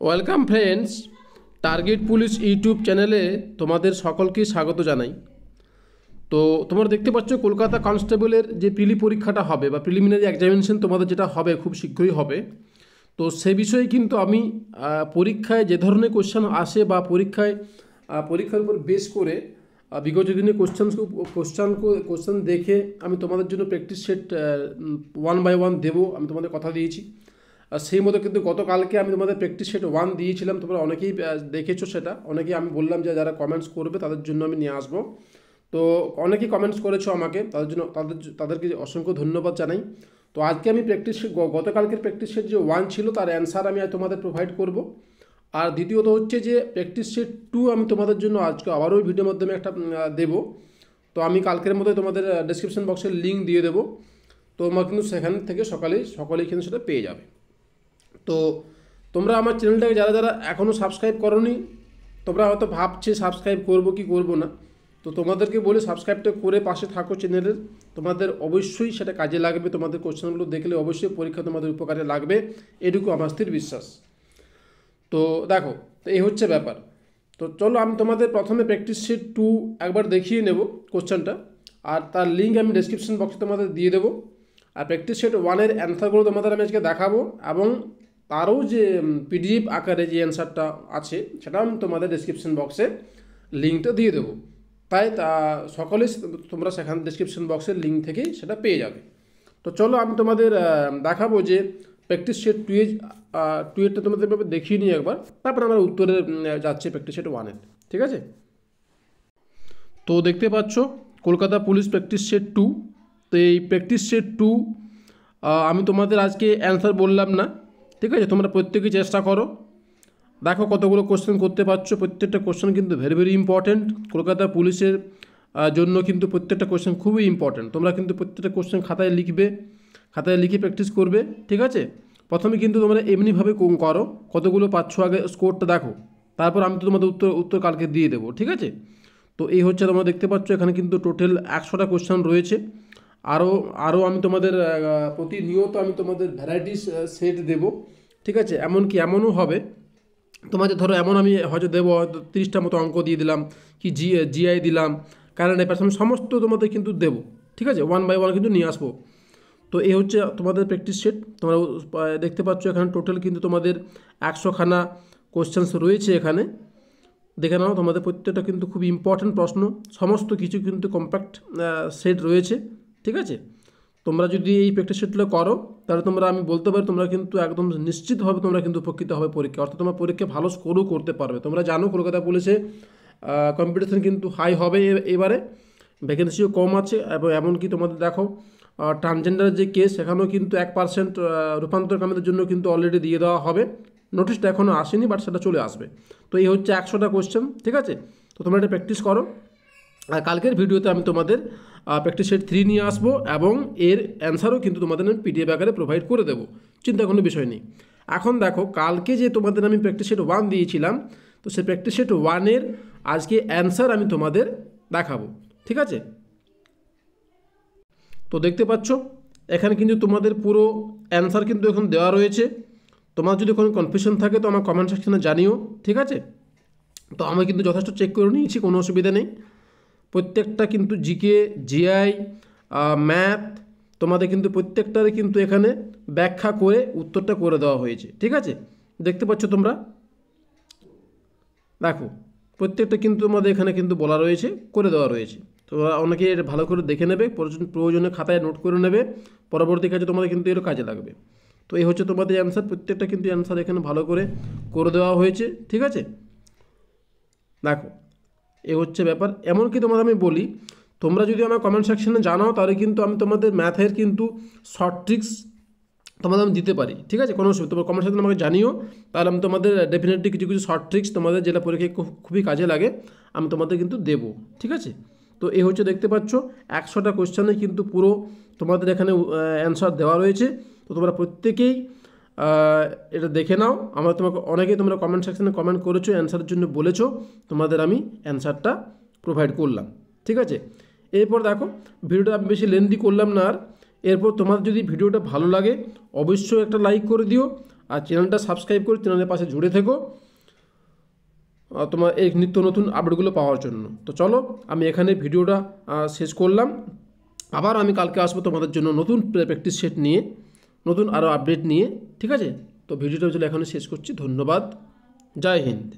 Welcome friends, target police YouTube চ্যানেলে তোমাদের সকলকে স্বাগত জানাই। তো তোমরা দেখতে পাচ্ছ কলকাতা কনস্টেবলের যে প্রিলি পরীক্ষাটা হবে বা প্রিলিমিনারি এক্সামিনেশন তোমাদের যেটা হবে খুব শীঘ্রই হবে। তো সে বিষয়ে কিন্তু আমি পরীক্ষায় যে ধরনের কোশ্চেন আসে বা পরীক্ষার উপর বেস করে বিগত দিনে কোশ্চেন দেখে আমি তোমাদের জন্য প্র্যাকটিস সেট 1 বাই 1 দেবো, আমি তোমাদের কথা দিয়েছি। আর সেই মতো কিন্তু গতকালকে আমি তোমাদের প্র্যাকটিস সেট 1 দিয়েছিলাম, তোমরা অনেকেই দেখেছো সেটা। অনেকেই আমি বললাম যে যারা কমেন্টস করবে তাদের জন্য আমি নিয়ে আসবো। তো অনেকেই কমেন্টস করেছো আমাকে, তাদেরকে অসংখ্য ধন্যবাদ জানাই। তো আজকে আমি গতকালকের প্র্যাকটিস সেট যে 1 ছিল তার অ্যান্সার আমি তোমাদের প্রোভাইড করব। আর দ্বিতীয়ত হচ্ছে যে প্র্যাকটিস সেট 2 আমি তোমাদের জন্য আজকে আবারও ভিডিওর মাধ্যমে একটা দেবো। তো আমি কালকের মধ্যে তোমাদের ডেসক্রিপশন বক্সের লিঙ্ক দিয়ে দেবো। তো তোমরা কিন্তু সেখান থেকে সকলেই কিন্তু সেটা পেয়ে যাবে। তো তোমরা আমার চ্যানেলটাকে যারা যারা এখনও সাবস্ক্রাইব করোনি, তোমরা হয়তো ভাবছে সাবস্ক্রাইব করব কি করব না। তো তোমাদেরকে বলে সাবস্ক্রাইবটা করে পাশে থাকো চ্যানেলের, তোমাদের অবশ্যই সেটা কাজে লাগবে। তোমাদের কোশ্চেনগুলো দেখলে অবশ্যই পরীক্ষা তোমাদের উপকারে লাগবে, এটুকু আমার স্থির বিশ্বাস। তো দেখো, তো এই হচ্ছে ব্যাপার। তো চলো আমি তোমাদের প্রথমে প্র্যাকটিস সেট 2 একবার দেখিয়ে নেব কোশ্চেনটা, আর তার লিঙ্ক আমি ডেসক্রিপশন বক্সে তোমাদের দিয়ে দেবো। আর প্র্যাকটিস সেট 1-এর অ্যান্সারগুলো তোমাদের আমি আজকে দেখাবো, এবং তারও যে পিডিএফ আকারে যে অ্যান্সারটা আছে সেটাও আমি তোমাদের ডেসক্রিপশন বক্সে লিঙ্কটা দিয়ে দেবো। তাই সকলে তোমরা সেখানে ডেসক্রিপশন বক্সের লিঙ্ক থেকেই সেটা পেয়ে যাবে। তো চলো আমি তোমাদের দেখাবো যে প্র্যাকটিস সেট 2-এরটা তোমাদের দেখিয়ে নিই একবার, তারপর আমরা উত্তরে যাচ্ছে প্র্যাকটিস সেট 1-এর। ঠিক আছে? তো দেখতে পাচ্ছ কলকাতা পুলিশ প্র্যাকটিস সেট 2। তো এই প্র্যাকটিস সেট 2 আমি তোমাদের আজকে অ্যান্সার বললাম না, ঠিক আছে? তোমরা প্রত্যেকেই চেষ্টা করো। দেখো কতগুলো কোশ্চেন করতে পারছো, প্রত্যেকটা কোশ্চেন কিন্তু ভেরি ভেরি ইম্পর্ট্যান্ট। কলকাতা পুলিশের জন্য কিন্তু প্রত্যেকটা কোশ্চেন খুবই ইম্পর্ট্যান্ট। তোমরা কিন্তু প্রত্যেকটা কোশ্চেন খাতায় লিখে প্র্যাকটিস করবে, ঠিক আছে? প্রথমে কিন্তু তোমরা এমনিভাবে করো, কতগুলো পাচ্ছ আগে স্কোরটা দেখো, তারপর আমি তো তোমাদের উত্তর কালকে দিয়ে দেবো, ঠিক আছে? তো এই হচ্ছে তোমরা দেখতে পাচ্ছ এখানে কিন্তু টোটাল 100টা কোশ্চেন রয়েছে। আরও আমি তোমাদের প্রতিনিয়ত আমি তোমাদের ভ্যারাইটিস সেট দেবো, ঠিক আছে? এমনও হবে তোমাদের, ধরো এমন আমি হয়তো দেবো, হয়তো 30টা মতো অঙ্ক দিয়ে দিলাম, কি জিআই দিলাম, কারেন্ট অ্যাফেয়ার্স, আমি সমস্ত তোমাদের কিন্তু দেবো, ঠিক আছে? 1 বাই 1 কিন্তু নিয়ে আসবো। তো এই হচ্ছে তোমাদের প্র্যাকটিস সেট। তোমরা দেখতে পাচ্ছ এখানে টোটাল কিন্তু তোমাদের 100খানা কোশ্চেন্স রয়েছে। এখানে দেখে নাও, তোমাদের প্রত্যেকটা কিন্তু খুব ইম্পর্ট্যান্ট প্রশ্ন, সমস্ত কিছু কিন্তু কম্প্যাক্ট সেট রয়েছে, ঠিক আছে? তোমরা যদি এই প্র্যাকটিস সেটগুলো করো তাহলে আমি বলতে পারি তোমরা কিন্তু একদম নিশ্চিতভাবে তোমরা কিন্তু উপকৃত হবে পরীক্ষা, অর্থাৎ তোমরা পরীক্ষা ভালো স্কোরও করতে পারবে। তোমরা জানো কলকাতা পুলিশে কম্পিটিশন কিন্তু হাই হবে এবারে, ভ্যাকেন্সিও কম আছে, এবং এমনকি তোমাদের দেখো ট্রান্সজেন্ডার যে কেস, সেখানেও কিন্তু 1% রূপান্তরকামীদের জন্য কিন্তু অলরেডি দিয়ে দেওয়া হবে। নোটিশটা এখনও আসেনি, বাট সেটা চলে আসবে। তো এই হচ্ছে 100টা কোশ্চেন, ঠিক আছে? তো তোমরা এটা প্র্যাকটিস করো। আর কালকের ভিডিওতে আমি তোমাদের প্র্যাকটিস সেট 3 নিয়ে আসবো, এবং এর অ্যান্সারও কিন্তু তোমাদের আমি পিডিএফ আকারে প্রোভাইড করে দেবো, চিন্তা কোনো বিষয় নেই। এখন দেখো, কালকে যে তোমাদের আমি প্র্যাকটিস সেট 1 দিয়েছিলাম, তো সেই প্র্যাকটিস সেট 1-এর আজকে অ্যান্সার আমি তোমাদের দেখাবো, ঠিক আছে? তো দেখতে পাচ্ছ এখানে কিন্তু তোমাদের পুরো অ্যান্সার কিন্তু এখন দেওয়া রয়েছে। তোমার যদি কোনো কনফিউশন থাকে তো আমার কমেন্ট সেকশনে জানিও, ঠিক আছে? তো আমি কিন্তু যথেষ্ট চেক করে নিয়েছি, কোনো অসুবিধা নেই। প্রত্যেকটা কিন্তু জিকে, জিআই, ম্যাথ, তোমাদের কিন্তু প্রত্যেকটারই কিন্তু এখানে ব্যাখ্যা করে উত্তরটা করে দেওয়া হয়েছে, ঠিক আছে? দেখতে পাচ্ছ তোমরা, দেখো প্রত্যেকটা কিন্তু তোমাদের এখানে কিন্তু বলা রয়েছে, করে দেওয়া রয়েছে। তো অনেকে এটা ভালো করে দেখে নেবে, প্রয়োজনে খাতায় নোট করে নেবে, পরবর্তী কাজে তোমাদের কিন্তু এরও কাজে লাগবে। তো এই হচ্ছে তোমাদের অ্যান্সার, প্রত্যেকটা কিন্তু অ্যান্সার এখানে ভালো করে দেওয়া হয়েছে, ঠিক আছে? দেখো এ হচ্ছে ব্যাপার। এমনকি তোমাদের আমি বলি, তোমরা যদি আমার কমেন্ট সেকশনে জানাও তাহলে কিন্তু আমি তোমাদের ম্যাথের কিন্তু শর্ট ট্রিক্স তোমাদের আমি দিতে পারি, ঠিক আছে? কোনো অসুবিধা, তোমার কমেন্ট সেকশনে আমাকে জানিও, তাহলে আমি তোমাদের ডেফিনেটলি কিছু কিছু শর্ট ট্রিক্স তোমাদের যেটা পরীক্ষায় খুবই কাজে লাগে আমি তোমাদের কিন্তু দেবো, ঠিক আছে? তো এই হচ্ছে দেখতে পাচ্ছ 100টা কোশ্চেনে কিন্তু পুরো তোমাদের এখানে অ্যান্সার দেওয়া রয়েছে। তো তোমরা প্রত্যেকেই এটা দেখে নাও। অনেকেই তোমরা কমেন্ট সেকশনে কমেন্ট করেছো, অ্যান্সারের জন্য বলেছো, তোমাদের আমি অ্যান্সারটা প্রোভাইড করলাম, ঠিক আছে? এরপর দেখো, ভিডিওটা আমি বেশি লেন্দি করলাম না আর। এরপর তোমার যদি ভিডিওটা ভালো লাগে অবশ্যই একটা লাইক করে দিও, আর চ্যানেলটা সাবস্ক্রাইব করে চ্যানেলের পাশে জুড়ে থেকো তোমার এই নিত্য নতুন আপডেটগুলো পাওয়ার জন্য। তো চলো আমি এখানে ভিডিওটা শেষ করলাম। আবার আমি কালকে আসবো তোমাদের জন্য নতুন প্র্যাকটিস সেট নিয়ে, নতুন আরও আপডেট নিয়ে, ঠিক আছে? তো ভিডিওটা চলে এখানে শেষ করছি। ধন্যবাদ, জয় হিন্দ।